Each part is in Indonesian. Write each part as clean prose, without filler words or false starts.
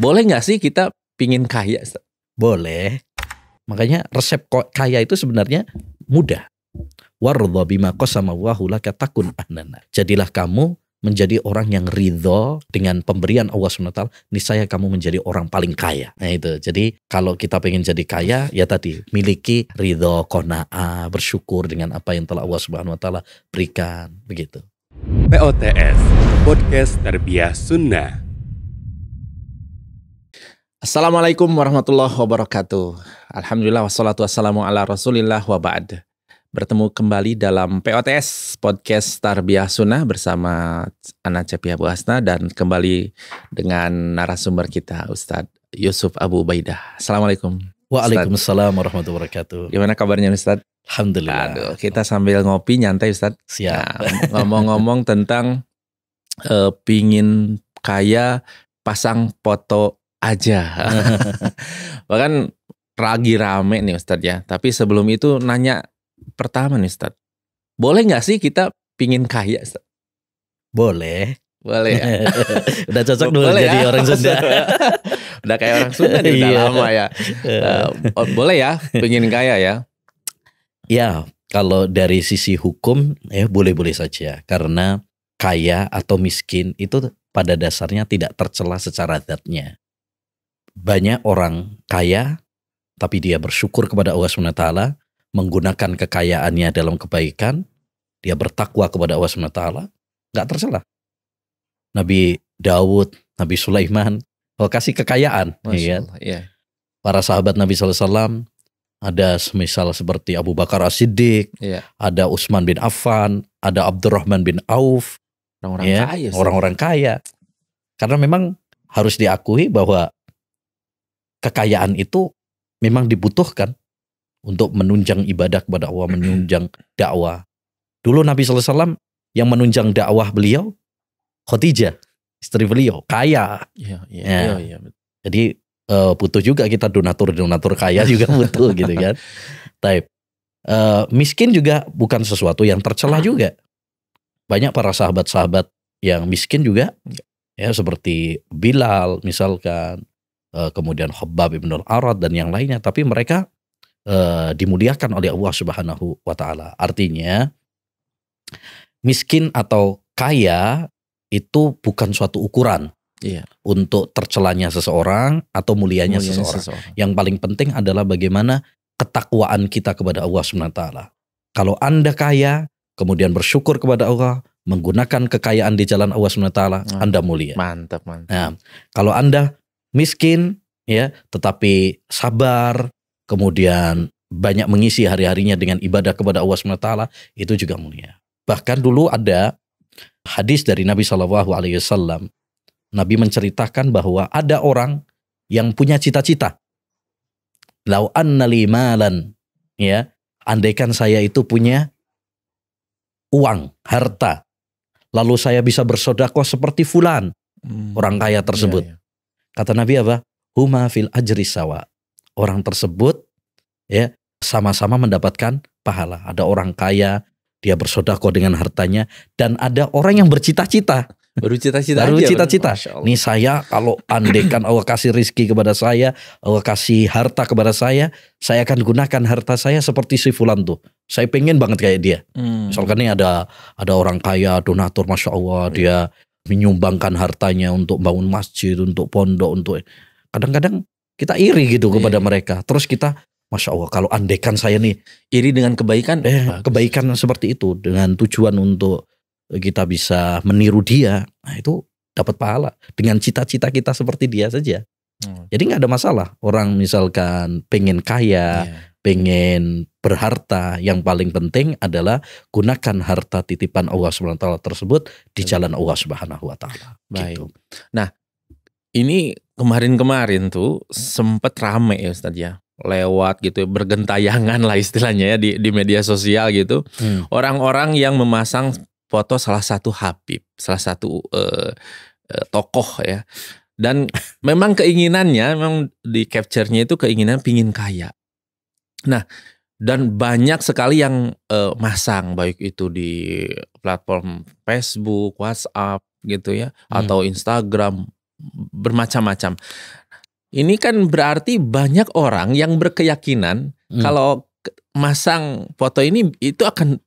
Boleh nggak sih kita pingin kaya? Boleh. Makanya resep kaya itu sebenarnya mudah. Warudha bima qasama Allahu laka takun ahnana. Jadilah kamu menjadi orang yang ridho dengan pemberian Allah SWT, niscaya kamu menjadi orang paling kaya. Nah itu, jadi kalau kita pengen jadi kaya, ya tadi, miliki ridho, qanaah, bersyukur dengan apa yang telah Allah SWT berikan, begitu. POTS, Podcast Tarbiyah Sunnah. Assalamualaikum warahmatullahi wabarakatuh. Alhamdulillah wassalatu wassalamu ala rasulillah wa ba'd. Bertemu kembali dalam POTS Podcast Tarbiyah Sunnah bersama Ana Cepi Abu Hasna dan kembali dengan narasumber kita Ustadz Yusuf Abu Ubaidah. Assalamualaikum. Waalaikumsalam warahmatullahi wabarakatuh. Gimana kabarnya Ustadz? Alhamdulillah. Aduh, kita sambil ngopi nyantai Ustadz. Siap. Nah, ngomong-ngomong tentang pingin kaya, pasang foto aja. Bahkan lagi rame nih Ustadz ya. Tapi sebelum itu nanya pertama nih Ustadz, boleh nggak sih kita pingin kaya Ustadz? Boleh. Boleh ya? Udah cocok dulu jadi ya? Orang Sunda. Udah kayak orang Sunda nih, udah lama ya. Boleh ya pingin kaya ya? Ya, kalau dari sisi hukum ya boleh-boleh saja. Karena kaya atau miskin itu pada dasarnya tidak tercela secara zatnya. Banyak orang kaya tapi dia bersyukur kepada Allah SWT, menggunakan kekayaannya dalam kebaikan, dia bertakwa kepada Allah SWT, gak tercela. Nabi Daud, Nabi Sulaiman, kasih kekayaan. Ya. Para sahabat Nabi SAW, ada semisal seperti Abu Bakar As-Siddiq, ada Utsman bin Affan, ada Abdurrahman bin Auf, orang-orang kaya. Karena memang harus diakui bahwa kekayaan itu memang dibutuhkan untuk menunjang ibadah kepada Allah, menunjang dakwah. Dulu Nabi SAW yang menunjang dakwah beliau, Khadijah, istri beliau, kaya. Iya. Jadi butuh juga kita donatur kaya juga butuh gitu kan. Tapi miskin juga bukan sesuatu yang tercela juga. Banyak para sahabat-sahabat yang miskin juga, ya seperti Bilal misalkan, kemudian Khabbab ibn al-Arad dan yang lainnya. Tapi mereka dimuliakan oleh Allah Subhanahu wa Ta'ala. Artinya miskin atau kaya itu bukan suatu ukuran untuk tercelanya seseorang atau mulianya seseorang. Yang paling penting adalah bagaimana ketakwaan kita kepada Allah Subhanahu wa Ta'ala. Kalau Anda kaya kemudian bersyukur kepada Allah, menggunakan kekayaan di jalan Allah Subhanahu wa Ta'ala, Anda mulia. Mantap. Nah, kalau Anda miskin ya tetapi sabar, kemudian banyak mengisi hari-harinya dengan ibadah kepada Allah SWT, itu juga mulia. Bahkan dulu ada hadis dari Nabi SAW. Nabi menceritakan bahwa ada orang yang punya cita-cita. Lau anna li malan, ya, andaikan saya itu punya uang, harta, lalu saya bisa bersedekah seperti fulan, orang kaya tersebut. Kata Nabi apa? Huma fil ajri sawa. Orang tersebut ya sama-sama mendapatkan pahala. Ada orang kaya, dia bersedekah dengan hartanya, dan ada orang yang bercita-cita. Baru cita-cita. Nih saya kalau andaikan Allah kasih rizki kepada saya, Allah kasih harta kepada saya akan gunakan harta saya seperti si fulan tuh. Saya pengen banget kayak dia. Misalkan nih ada orang kaya, donatur, masya Allah, dia menyumbangkan hartanya untuk bangun masjid, untuk pondok, untuk kadang-kadang kita iri gitu kepada mereka. Terus kita, masya Allah, kalau andaikan saya nih iri dengan kebaikan, kebaikan seperti itu dengan tujuan untuk kita bisa meniru dia, nah itu dapat pahala dengan cita-cita kita seperti dia saja. Jadi nggak ada masalah orang misalkan pengen kaya, pengen berharta, yang paling penting adalah gunakan harta titipan Allah SWT tersebut di jalan Allah Subhanahu wa Ta'ala. Baik. Gitu. Nah, ini kemarin tuh sempet rame ya Ustadz ya, lewat gitu, bergentayangan lah istilahnya ya di media sosial gitu. Orang-orang yang memasang foto salah satu habib, salah satu tokoh ya. Dan memang keinginannya, memang di capture-nya itu keinginan pingin kaya. Nah, dan banyak sekali yang masang, baik itu di platform Facebook, WhatsApp gitu ya, atau Instagram, bermacam-macam. Ini kan berarti banyak orang yang berkeyakinan kalau masang foto ini itu akan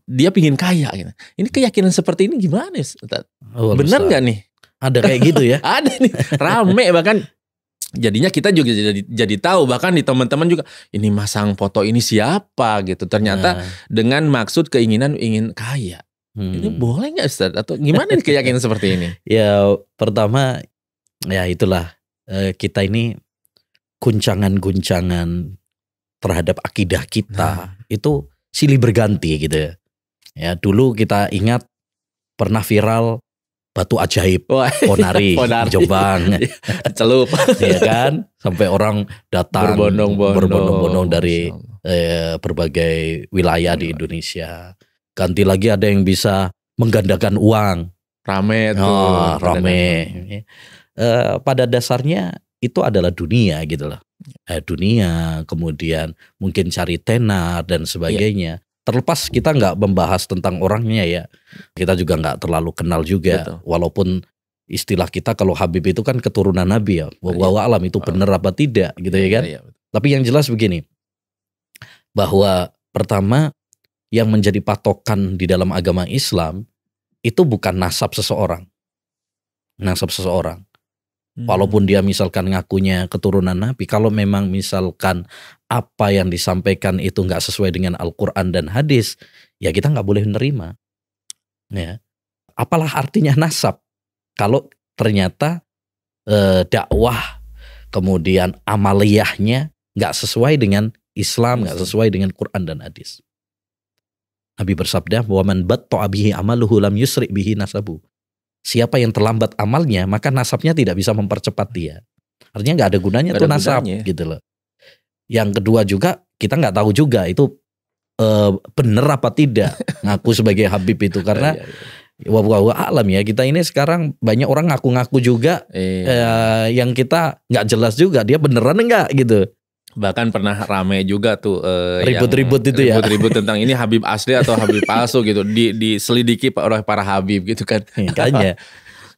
dia pingin kaya gitu. Ini keyakinan seperti ini gimana, Ustaz? Benar nggak nih? Ada kayak gitu ya? Ada nih, rame bahkan. Jadinya kita juga jadi tahu, bahkan di teman-teman juga ini masang foto ini siapa gitu. Ternyata dengan maksud keinginan ingin kaya. Ini boleh nggak, Ustaz? Atau gimana nih keyakinan seperti ini? Ya pertama ya itulah kita ini guncangan-guncangan terhadap akidah kita itu silih berganti gitu ya. Ya dulu kita ingat pernah viral batu ajaib Ponari di Jombang, celup, ya kan, sampai orang datang berbondong-bondong dari berbagai wilayah di Indonesia. Ganti lagi ada yang bisa menggandakan uang, rame tuh, rame. Pada dasarnya itu adalah dunia gitu loh, dunia, kemudian mungkin cari tenar dan sebagainya. Terlepas kita nggak membahas tentang orangnya ya, kita juga nggak terlalu kenal juga. Betul. Walaupun istilah kita kalau Habib itu kan keturunan Nabi ya, wallahu alam itu benar apa tidak gitu ya kan. Tapi yang jelas begini, bahwa pertama yang menjadi patokan di dalam agama Islam itu bukan nasab seseorang. Walaupun dia misalkan ngakunya keturunan Nabi, kalau memang misalkan apa yang disampaikan itu nggak sesuai dengan Al-Quran dan hadis, ya kita nggak boleh menerima. Ya, apalah artinya nasab kalau ternyata dakwah kemudian amaliyahnya nggak sesuai dengan Islam, nggak sesuai dengan Quran dan hadis. Nabi bersabda, "Wa man batta'a bihi amaluhu lam yusri bihi nasabu." Siapa yang terlambat amalnya, maka nasabnya tidak bisa mempercepat dia. Artinya nggak ada gunanya tuh nasab gitu loh. Yang kedua juga kita nggak tahu juga itu benar apa tidak ngaku sebagai Habib itu, karena wallahu alam ya, kita ini sekarang banyak orang ngaku-ngaku juga yang kita nggak jelas juga dia beneran enggak gitu. Bahkan pernah rame juga tuh ribut-ribut itu ya. Ribut-ribut tentang ini Habib asli atau Habib palsu gitu. Diselidiki oleh para Habib gitu kan. Makanya.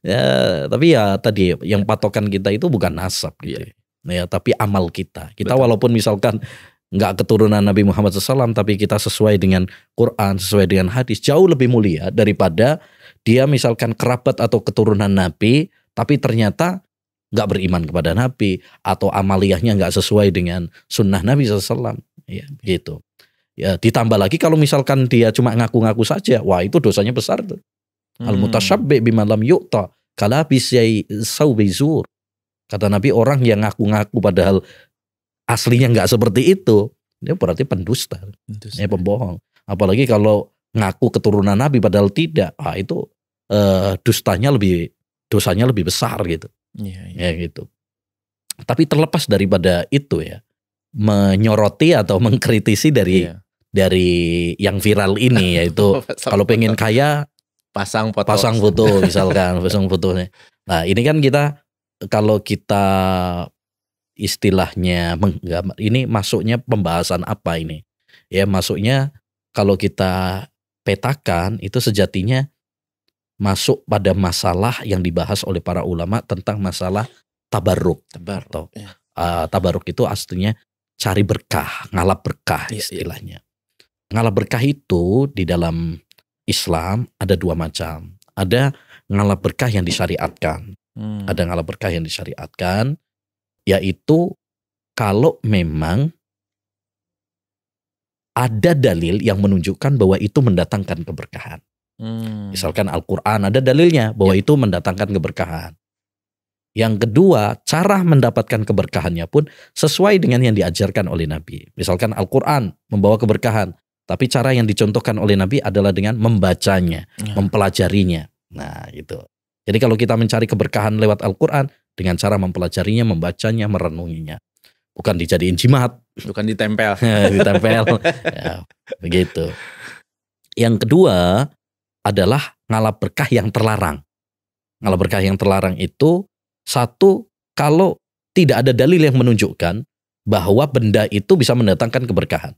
Ya, tapi ya tadi yang patokan kita itu bukan nasab gitu. Ya, tapi amal kita. Kita betul. Walaupun misalkan nggak keturunan Nabi Muhammad SAW, tapi kita sesuai dengan Quran, sesuai dengan hadis, jauh lebih mulia daripada dia misalkan kerabat atau keturunan Nabi, tapi ternyata nggak beriman kepada Nabi atau amaliyahnya nggak sesuai dengan sunnah Nabi SAW, ya gitu. Ya ditambah lagi kalau misalkan dia cuma ngaku-ngaku saja, wah itu dosanya besar tuh. Al-mutasyabbi bima lam yu'ta kalabis saubi zur. Kata Nabi, orang yang ngaku-ngaku padahal aslinya nggak seperti itu, dia berarti pendusta, pembohong. Apalagi kalau ngaku keturunan Nabi padahal tidak, itu dosanya lebih besar gitu. Ya gitu. Tapi terlepas daripada itu ya, menyoroti atau mengkritisi dari yang viral ini, yaitu kalau pengen kaya pasang foto misalkan, pasang fotonya. Nah ini kan kita, kalau kita istilahnya ini masuknya pembahasan apa ini? Ya masuknya kalau kita petakan itu sejatinya masuk pada masalah yang dibahas oleh para ulama tentang masalah tabarruk. Tabarruk itu aslinya cari berkah, ngalap berkah istilahnya. Ngalap berkah itu di dalam Islam ada dua macam. Ada ngalap berkah yang disyariatkan. Ada ngalap berkah yang disyariatkan, yaitu kalau memang ada dalil yang menunjukkan bahwa itu mendatangkan keberkahan. Misalkan Al-Quran ada dalilnya bahwa itu mendatangkan keberkahan. Yang kedua, cara mendapatkan keberkahannya pun sesuai dengan yang diajarkan oleh Nabi. Misalkan Al-Quran membawa keberkahan, tapi cara yang dicontohkan oleh Nabi adalah dengan membacanya, mempelajarinya. Nah gitu. Jadi kalau kita mencari keberkahan lewat Al-Quran, dengan cara mempelajarinya, membacanya, merenunginya. Bukan dijadiin jimat. Bukan ditempel. Ditempel. Ya, begitu. Yang kedua adalah ngalap berkah yang terlarang. Ngalap berkah yang terlarang itu, satu, kalau tidak ada dalil yang menunjukkan bahwa benda itu bisa mendatangkan keberkahan.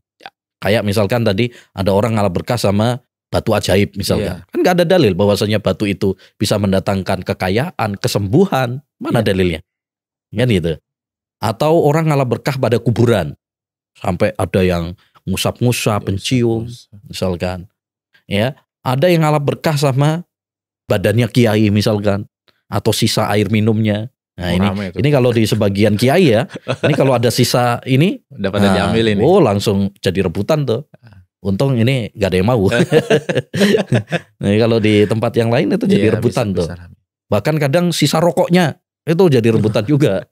Kayak misalkan tadi ada orang ngalap berkah sama batu ajaib misalkan. Kan gak ada dalil bahwasanya batu itu bisa mendatangkan kekayaan, kesembuhan. Mana dalilnya? Kan gitu. Atau orang ngalah berkah pada kuburan. Sampai ada yang ngusap-ngusap, pencium, misalkan. Ya, ada yang ngalah berkah sama badannya kiai misalkan, atau sisa air minumnya. Nah ini kalau di sebagian kiai ya, ini kalau ada sisa ini dapat diambil ini. Oh langsung jadi rebutan tuh. Untung ini gak ada yang mau. Nah, kalau di tempat yang lain itu jadi rebutan tuh. Bahkan kadang sisa rokoknya itu jadi rebutan juga.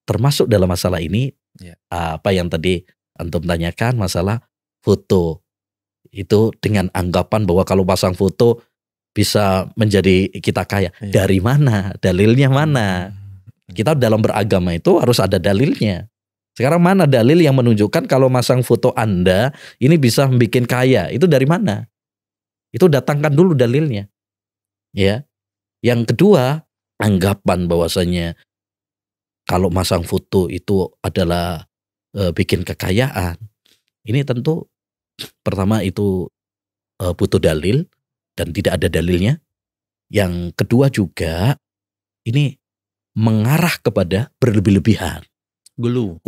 Termasuk dalam masalah ini apa yang tadi antum tanyakan, masalah foto. Itu dengan anggapan bahwa kalau pasang foto bisa menjadi kita kaya. Dari mana? Dalilnya mana? Kita dalam beragama itu harus ada dalilnya. Sekarang mana dalil yang menunjukkan kalau masang foto Anda ini bisa membuat kaya? Itu dari mana? Itu datangkan dulu dalilnya. Ya. Yang kedua, anggapan bahwasanya kalau masang foto itu adalah bikin kekayaan. Ini tentu pertama itu butuh dalil dan tidak ada dalilnya. Yang kedua juga ini mengarah kepada berlebih-lebihan. Gulu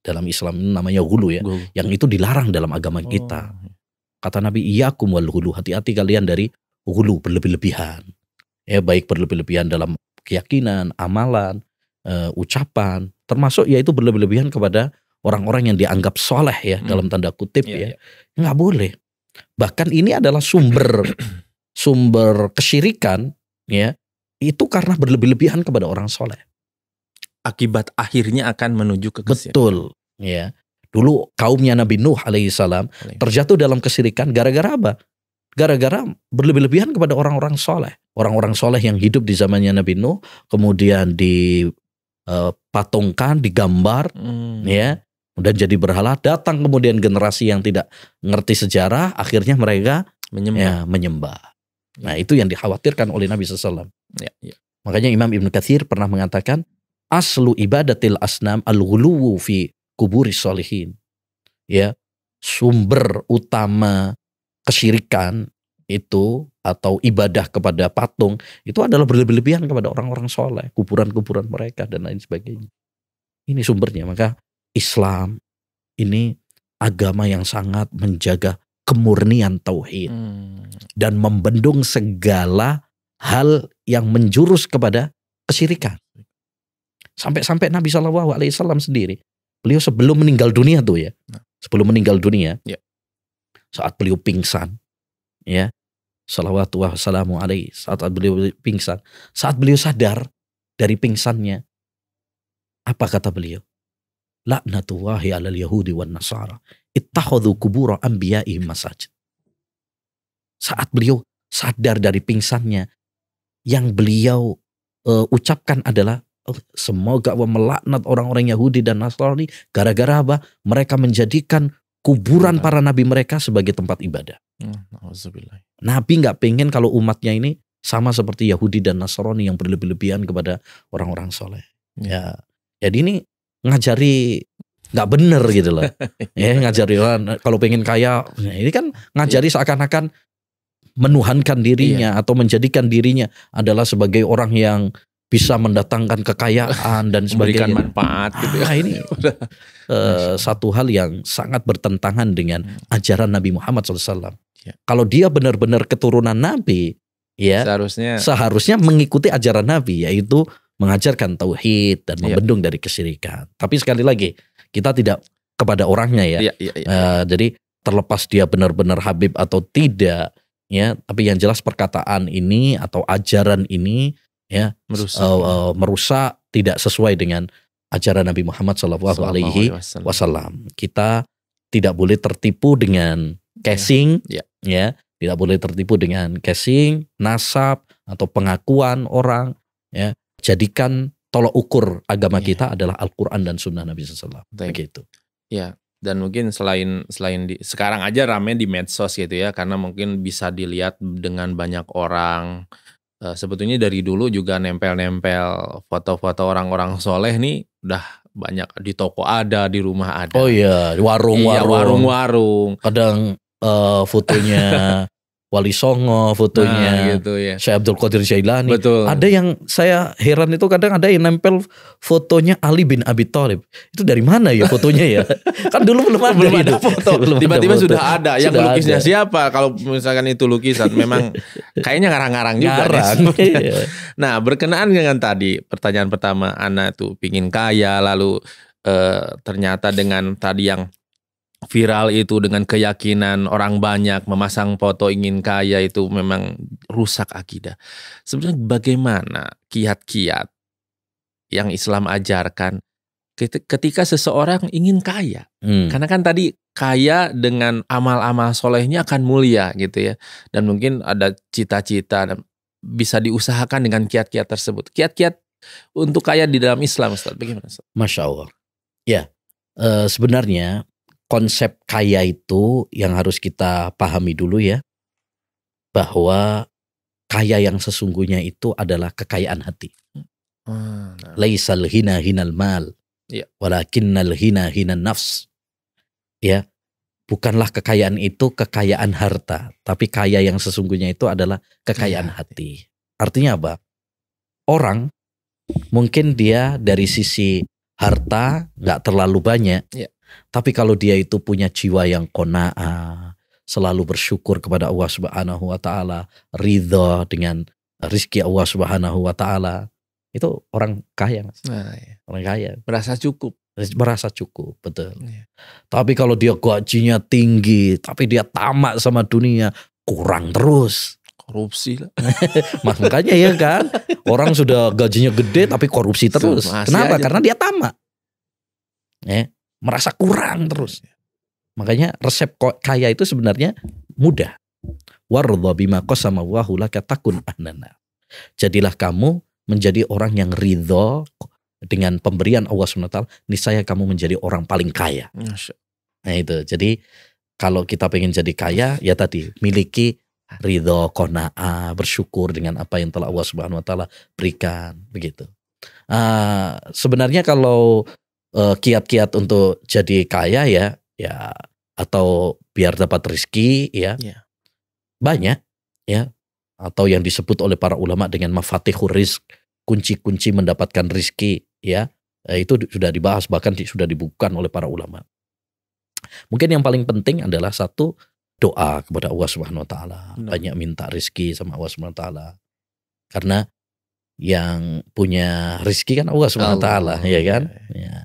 dalam Islam namanya gulu ya. Yang itu dilarang dalam agama kita. Kata Nabi, iyyakum wal gulu, hati-hati kalian dari gulu, berlebih-lebihan. Ya, baik berlebih-lebihan dalam keyakinan, amalan, ucapan, termasuk yaitu berlebih-lebihan kepada orang-orang yang dianggap soleh ya, dalam tanda kutip nggak boleh. Bahkan ini adalah sumber kesyirikan ya, itu karena berlebih-lebihan kepada orang soleh. Akibat akhirnya akan menuju ke kesyirikan. Betul ya. Dulu kaumnya Nabi Nuh alaihissalam terjatuh dalam kesyirikan gara-gara apa? Gara-gara berlebih-lebihan kepada orang-orang soleh. Orang-orang soleh yang hidup di zamannya Nabi Nuh kemudian dipatungkan, digambar ya. Dan jadi berhala, datang kemudian generasi yang tidak ngerti sejarah, akhirnya mereka menyembah. Nah itu yang dikhawatirkan oleh Nabi SAW. Makanya Imam Ibn Katsir pernah mengatakan, aslu ibadatil asnam al-ghuluwu fi kuburis sholihin. Ya, sumber utama kesyirikan itu atau ibadah kepada patung itu adalah berlebih-lebihan kepada orang-orang soleh, kuburan-kuburan mereka dan lain sebagainya. Ini sumbernya. Maka Islam ini agama yang sangat menjaga kemurnian tauhid dan membendung segala hal yang menjurus kepada kesyirikan. Sampai-sampai Nabi SAW sendiri, beliau sebelum meninggal dunia tuh ya, saat beliau pingsan, ya, salawatu wassalamu alaihi, saat beliau pingsan, saat beliau sadar dari pingsannya, apa kata beliau? Laknatullahi alal yahudi wan nasara ittakhadhu qubur anbiya'ihim masajid. Saat beliau sadar dari pingsannya, yang beliau ucapkan adalah semoga Allah melaknat orang-orang Yahudi dan Nasrani gara-gara apa? Mereka menjadikan kuburan para nabi mereka sebagai tempat ibadah. Nabi nggak pengen kalau umatnya ini sama seperti Yahudi dan Nasrani yang berlebih-lebihan kepada orang-orang soleh. Ya, jadi ini ngajari nggak bener gitu loh. Ya, ngajari kalau pengen kaya, ini kan ngajari seakan-akan menuhankan dirinya atau menjadikan dirinya adalah sebagai orang yang bisa mendatangkan kekayaan dan sebagainya. Memberikan manfaat gitu ya. Ini satu hal yang sangat bertentangan dengan ajaran Nabi Muhammad SAW. Kalau dia benar-benar keturunan Nabi, ya seharusnya mengikuti ajaran Nabi, yaitu mengajarkan tauhid dan membendung dari kesyirikan. Tapi sekali lagi kita tidak kepada orangnya ya. Jadi terlepas dia benar-benar Habib atau tidak, ya. Tapi yang jelas perkataan ini atau ajaran ini ya merusak, tidak sesuai dengan ajaran Nabi Muhammad SAW. Kita tidak boleh tertipu dengan casing, ya. Tidak boleh tertipu dengan casing, nasab atau pengakuan orang, ya. Jadikan tolok ukur agama kita adalah Al-Quran dan Sunnah Nabi SAW. Begitu. Ya, dan mungkin selain sekarang aja rame di medsos gitu ya, karena mungkin bisa dilihat dengan banyak orang. Sebetulnya dari dulu juga nempel-nempel foto-foto orang-orang soleh nih udah banyak, di toko ada, di rumah ada. Oh iya, warung-warung. Warung-warung. Kadang fotonya Wali Songo fotonya, gitu ya. Syekh Abdul Qadir Jailani. Betul. Ada yang saya heran itu kadang ada yang nempel fotonya Ali bin Abi Thalib. Itu dari mana ya fotonya ya? Kan dulu belum ada foto. Belum ada Tiba-tiba foto. sudah ada. Yang Sudah lukisnya ada. siapa? Kalau misalkan itu lukisan, memang kayaknya ngarang-ngarang juga. Ngarang. Iya. Nah, berkenaan dengan tadi pertanyaan pertama, Ana tuh pingin kaya, lalu ternyata dengan tadi yang viral itu dengan keyakinan orang banyak memasang foto ingin kaya itu memang rusak akidah. Sebenarnya bagaimana kiat-kiat yang Islam ajarkan ketika seseorang ingin kaya? Karena kan tadi kaya dengan amal-amal solehnya akan mulia gitu ya. Dan mungkin ada cita-cita bisa diusahakan dengan kiat-kiat tersebut. Kiat-kiat untuk kaya di dalam Islam, Ustaz, bagaimana, Ustaz? Masya Allah. Ya, sebenarnya konsep kaya itu yang harus kita pahami dulu ya, bahwa kaya yang sesungguhnya itu adalah kekayaan hati. Laisal hina hinal mal, walakinnal hina hinan nafs. Ya, bukanlah kekayaan itu kekayaan harta, tapi kaya yang sesungguhnya itu adalah kekayaan hati. Artinya apa? Orang mungkin dia dari sisi harta nggak terlalu banyak. Tapi kalau dia itu punya jiwa yang qanaah, selalu bersyukur kepada Allah Subhanahu wa taala, ridha dengan rizki Allah Subhanahu wa taala, itu orang kaya, Mas. Orang kaya. Merasa cukup. Merasa cukup, betul. Tapi kalau dia gajinya tinggi, tapi dia tamak sama dunia, kurang terus. Korupsi lah. Makanya ya kan, orang sudah gajinya gede tapi korupsi terus. Kenapa? Karena dia tamak. Merasa kurang terus. Makanya resep kaya itu sebenarnya mudah. Wardha bima qasama Allahu laka takun ahnana. Jadilah kamu menjadi orang yang ridho dengan pemberian Allah SWT, niscaya kamu menjadi orang paling kaya. Nah itu. Jadi kalau kita pengen jadi kaya, ya tadi miliki ridho, qanaah, bersyukur dengan apa yang telah Allah SWT berikan, begitu. Sebenarnya kalau kiat-kiat untuk jadi kaya ya atau biar dapat rezeki ya banyak ya, atau yang disebut oleh para ulama dengan mafatihur rizq, kunci-kunci mendapatkan rezeki ya, itu sudah dibahas, bahkan sudah dibukukan oleh para ulama. Mungkin yang paling penting adalah satu, doa kepada Allah Subhanahu wa taala, banyak minta rezeki sama Allah Subhanahu wa taala. Karena yang punya rezeki kan Allah Subhanahu wa taala, ya kan? Ya.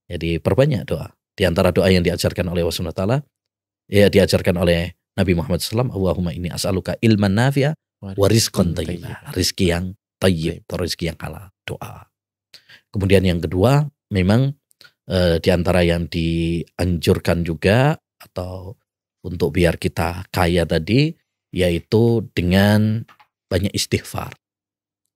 Jadi perbanyak doa. Di antara doa yang diajarkan oleh Allah Subhanahu wa taala, ya diajarkan oleh Nabi Muhammad SAW, Allahumma inni as'aluka ilman nafi'a wa rizqan thayyiba. Rizki yang thayyib atau rizki yang halal, doa. Kemudian yang kedua, memang di antara yang dianjurkan juga atau untuk biar kita kaya tadi, yaitu dengan banyak istighfar.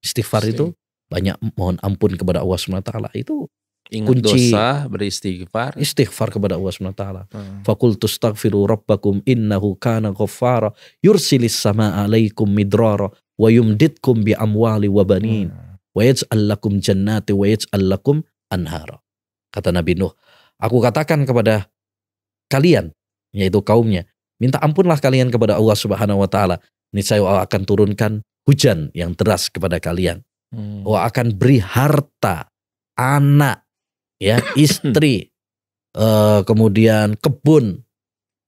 Istighfar itu banyak mohon ampun kepada Allah SWT, itu ingat kunci dosa, beristighfar. Istighfar kepada Allah SWT. Fakultu astaghfiru rabbakum innahu kana ghaffara yursilis samaa alaikum midrara wa yumditkum bi amwali wa banin wa yaj'al lakum jannati wa yaj'al lakum anhara. Kata Nabi Nuh, aku katakan kepada kalian, yaitu kaumnya, minta ampunlah kalian kepada Allah Subhanahu wa taala, niscaya Allah akan turunkan hujan yang deras kepada kalian. Allah akan beri harta, anak, ya, istri, kemudian kebun,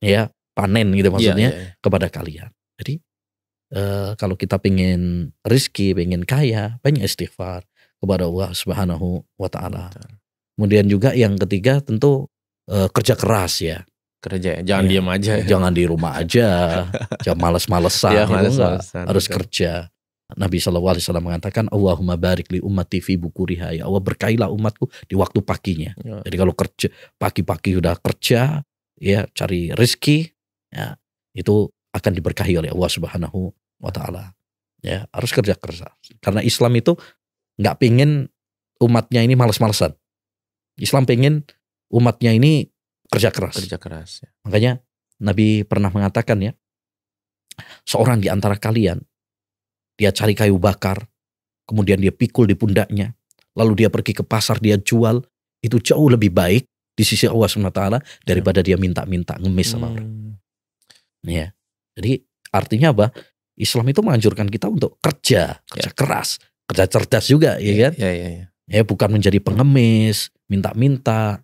ya, panen gitu maksudnya, kepada kalian. Jadi kalau kita pengen rezeki, pengen kaya, banyak istighfar kepada Allah Subhanahu wa taala. Kemudian juga yang ketiga tentu kerja keras ya. Kerja, jangan diam aja. Jangan di rumah aja, jangan males-malesan, harus kerja. Nabi SAW mengatakan, Allahumma barik li ummati fi bukuriha, ya Allah berkailah umatku di waktu paginya. Jadi kalau kerja pagi-pagi sudah kerja, ya cari rezeki, ya itu akan diberkahi oleh Allah Subhanahu wa taala. Ya harus kerja keras. Karena Islam itu nggak pengen umatnya ini malas-malesan. Islam pengen umatnya ini kerja keras. Kerja keras. Ya. Makanya Nabi pernah mengatakan ya, seorang di antara kalian, dia cari kayu bakar, kemudian dia pikul di pundaknya, lalu dia pergi ke pasar, dia jual, itu jauh lebih baik di sisi Allah SWT daripada dia minta-minta ngemis sama orang. Ya. Jadi Artinya apa? Islam itu menganjurkan kita untuk kerja keras, kerja cerdas juga, ya kan? Ya, bukan menjadi pengemis, minta-minta.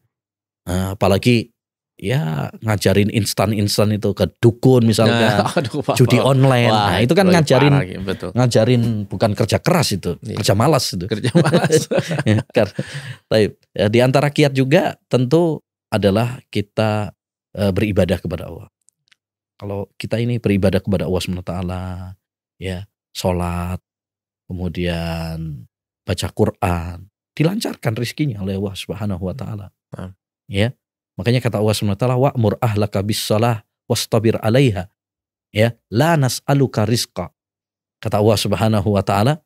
Nah, apalagi ya ngajarin instan itu ke dukun misalnya, judi online. Nah, itu kan ngajarin bukan kerja keras itu, kerja malas itu. Kerja malas. Di antara kiat juga tentu adalah kita beribadah kepada Allah. Kalau kita ini beribadah kepada Allah SWT, ya, sholat, kemudian baca Quran, dilancarkan rezekinya oleh Allah Subhanahu wa taala. Ya. Makanya kata Allah SWT, wa'mur ahlaka bis-shalah wastabir 'alaiha. Ya, la nas'aluka rizqa. Kata Allah Subhanahu wa taala,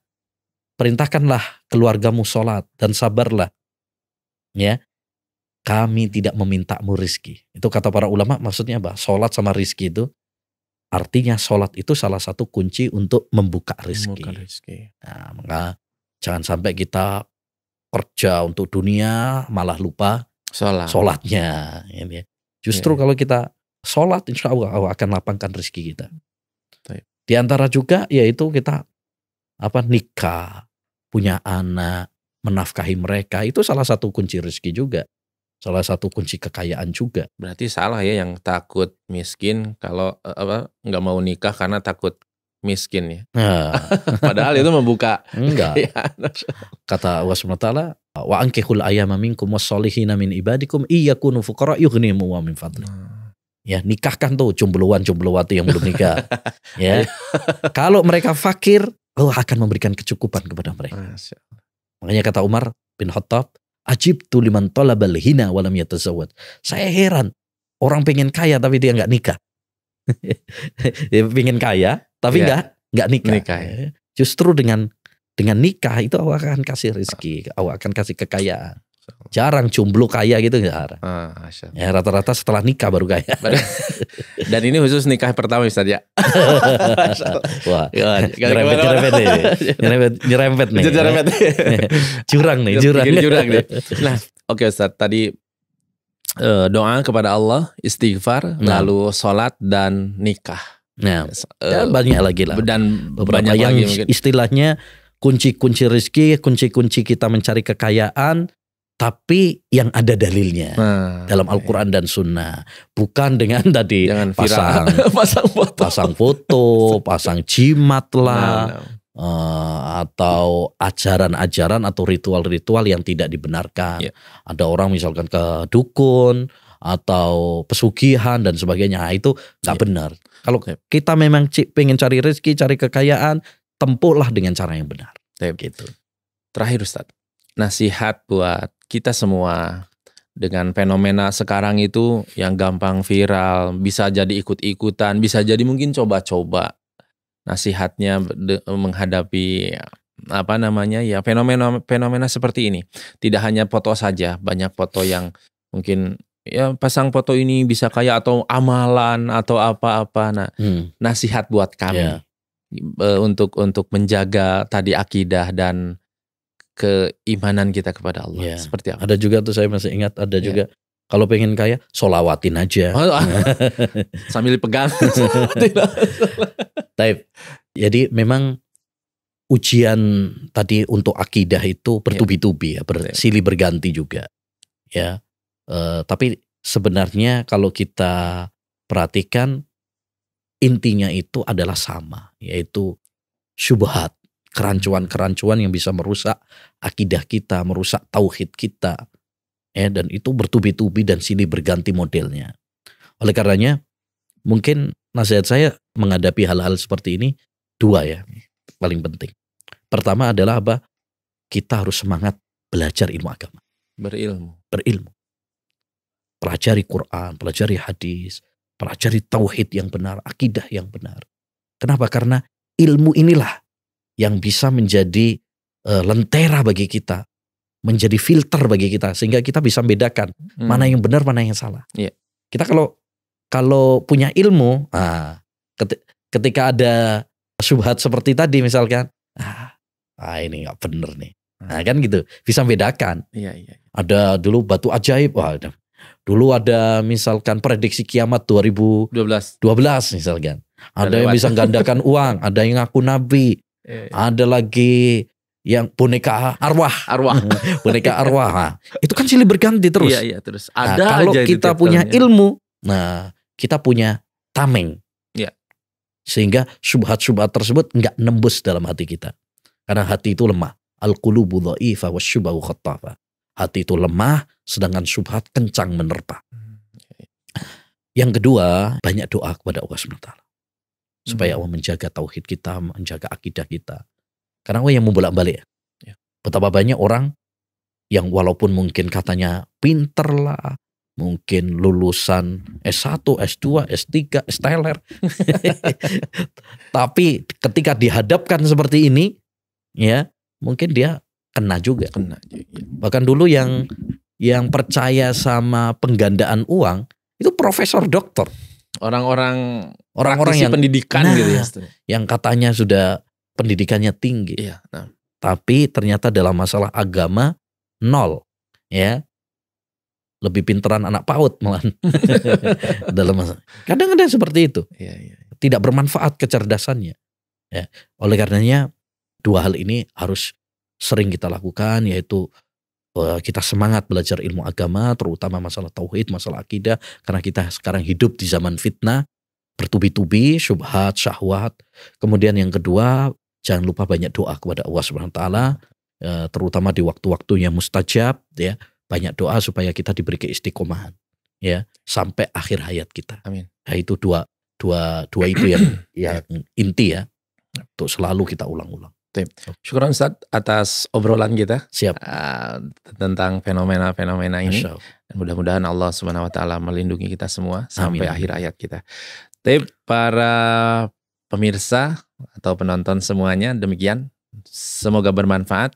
perintahkanlah keluargamu sholat dan sabarlah. Ya. Kami tidak memintamu rizki. Itu kata para ulama, maksudnya apa? Sholat sama rizki itu artinya sholat itu salah satu kunci untuk membuka rizki. Nah, maka jangan sampai kita kerja untuk dunia malah lupa sholatnya. Justru kalau kita sholat, insya Allah akan lapangkan rizki kita. Di antara juga yaitu kita nikah, punya anak, menafkahi mereka, itu salah satu kunci rizki juga. Salah satu kunci kekayaan juga. Berarti salah ya yang takut miskin kalau nggak mau nikah karena takut miskin ya. Padahal itu membuka. Enggak. Kata Allah SWT, wa ankihul ayyama minkum wassolihina min ibadikum iyakunu fuqara yughnihim wa min fadli. Ya, nikahkan tuh jombloan-jomblowati yang belum nikah. Ya. Kalau mereka fakir, Allah akan memberikan kecukupan kepada mereka. Makanya kata Umar bin Khattab, ajibtu liman talabal hina walam yatazawwad. Saya heran, orang pengen kaya tapi dia nggak nikah. Dia pengen kaya tapi nggak nikah. Ya. Justru dengan nikah itu Allah akan kasih rezeki, Allah akan kasih kekayaan. Jarang jomblo kaya gitu nggak. Ya, rata-rata setelah nikah baru kaya. Dan ini khusus nikah pertama Ustaz ya. Wah, nyerempet nih. Jurang nih. Nah, oke Ustaz, tadi doa kepada Allah, istighfar, lalu sholat dan nikah. Nah, banyak lagi lah. Dan banyak yang lagi istilahnya kunci-kunci rezeki, kunci-kunci kita mencari kekayaan. Tapi yang ada dalilnya dalam Al-Quran dan Sunnah, bukan dengan tadi pasang foto, pasang jimat lah, atau ajaran-ajaran atau ritual-ritual yang tidak dibenarkan. Ada orang misalkan ke dukun atau pesugihan dan sebagainya, itu nggak benar. Kalau kita memang pengen cari rezeki, cari kekayaan, tempuhlah dengan cara yang benar. Gitu. Terakhir Ustaz, nasihat buat kita semua dengan fenomena sekarang itu yang gampang viral, bisa jadi ikut-ikutan, bisa jadi mungkin coba-coba. Nasihatnya menghadapi fenomena seperti ini. Tidak hanya foto saja, banyak foto yang mungkin ya pasang foto ini bisa kaya atau amalan atau apa-apa. Nah, nasihat buat kami untuk menjaga tadi akidah dan keimanan kita kepada Allah. Seperti apa? Ada juga tuh, saya masih ingat, ada juga kalau pengen kaya sholawatin aja. Sambil pegang. Jadi memang ujian tadi untuk akidah itu bertubi-tubi ya, silih berganti juga. Ya. Tapi sebenarnya kalau kita perhatikan intinya itu adalah sama, yaitu syubhat. Kerancuan-kerancuan yang bisa merusak akidah kita, merusak tauhid kita. Dan itu bertubi-tubi dan silih berganti modelnya. Oleh karenanya, mungkin nasihat saya menghadapi hal-hal seperti ini, dua ya, paling penting. Pertama adalah apa? Kita harus semangat belajar ilmu agama. Berilmu. Pelajari Quran, pelajari hadis, pelajari tauhid yang benar, akidah yang benar. Kenapa? Karena ilmu inilah yang bisa menjadi lentera bagi kita, menjadi filter bagi kita, sehingga kita bisa membedakan mana yang benar, mana yang salah. Kita kalau punya ilmu, ketika ada syubhat seperti tadi misalkan, ini nggak benar nih, kan gitu, bisa membedakan. Ada dulu batu ajaib, dulu ada misalkan prediksi kiamat 2012 misalkan. Ada yang bisa gandakan uang, ada yang ngaku nabi, ada lagi yang boneka arwah. Boneka arwah. Nah, itu kan silih berganti terus. Iya, terus. Nah, Ada kalau aja kita punya ilmu, nah kita punya tameng. Iya. Sehingga syubhat-syubhat tersebut enggak nembus dalam hati kita. Karena hati itu lemah. Al-qulubu dha'ifa wasyubahu khattafa. Hati itu lemah, sedangkan syubhat kencang menerpa. Yang kedua, banyak doa kepada Allah SWT. Supaya Allah menjaga tauhid kita, menjaga akidah kita. Karena Allah yang membolak-balik. Ya. Betapa banyak orang yang walaupun mungkin katanya pinter lah, mungkin lulusan S1, S2, S3, S-teler. Tapi ketika dihadapkan seperti ini, ya mungkin dia kena juga. Bahkan dulu yang percaya sama penggandaan uang itu profesor doktor. Orang-orang yang pendidikan gitu ya. Yang katanya sudah pendidikannya tinggi. Iya. Tapi ternyata dalam masalah agama nol, ya. Lebih pinteran anak PAUD malah. Dalam masalah. Kadang-kadang seperti itu. Iya. Tidak bermanfaat kecerdasannya. Ya. Oleh karenanya dua hal ini harus sering kita lakukan, yaitu kita semangat belajar ilmu agama, terutama masalah tauhid, masalah akidah, karena kita sekarang hidup di zaman fitnah, bertubi-tubi, syubhat, syahwat. Kemudian yang kedua, jangan lupa banyak doa kepada Allah SWT, terutama di waktu-waktu yang mustajab, ya. Banyak doa supaya kita diberi keistiqomahan, ya, sampai akhir hayat kita. Amin. Nah, itu dua itu yang inti ya, untuk selalu kita ulang-ulang. Syukuran Ustaz atas obrolan kita. Siap. Tentang fenomena-fenomena ini. Masya. Dan mudah-mudahan Allah Subhanahu wa taala melindungi kita semua sampai Amin. akhir hayat kita. Tapi para pemirsa atau penonton semuanya, demikian. Semoga bermanfaat.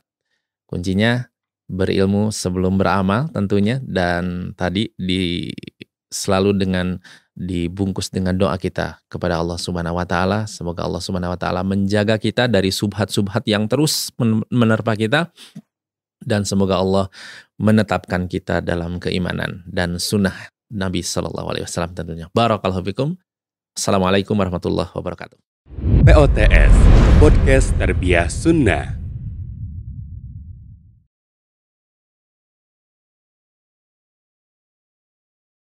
Kuncinya berilmu sebelum beramal tentunya, dan tadi selalu dibungkus dengan doa kita kepada Allah Subhanahu wa taala. Semoga Allah Subhanahu wa taala menjaga kita dari subhat-subhat yang terus menerpa kita, dan semoga Allah menetapkan kita dalam keimanan dan sunnah Nabi sallallahu alaihi wasallam tentunya. Barakallahu fikum. Assalamualaikum warahmatullahi wabarakatuh. POTS Podcast Tarbiyah Sunnah.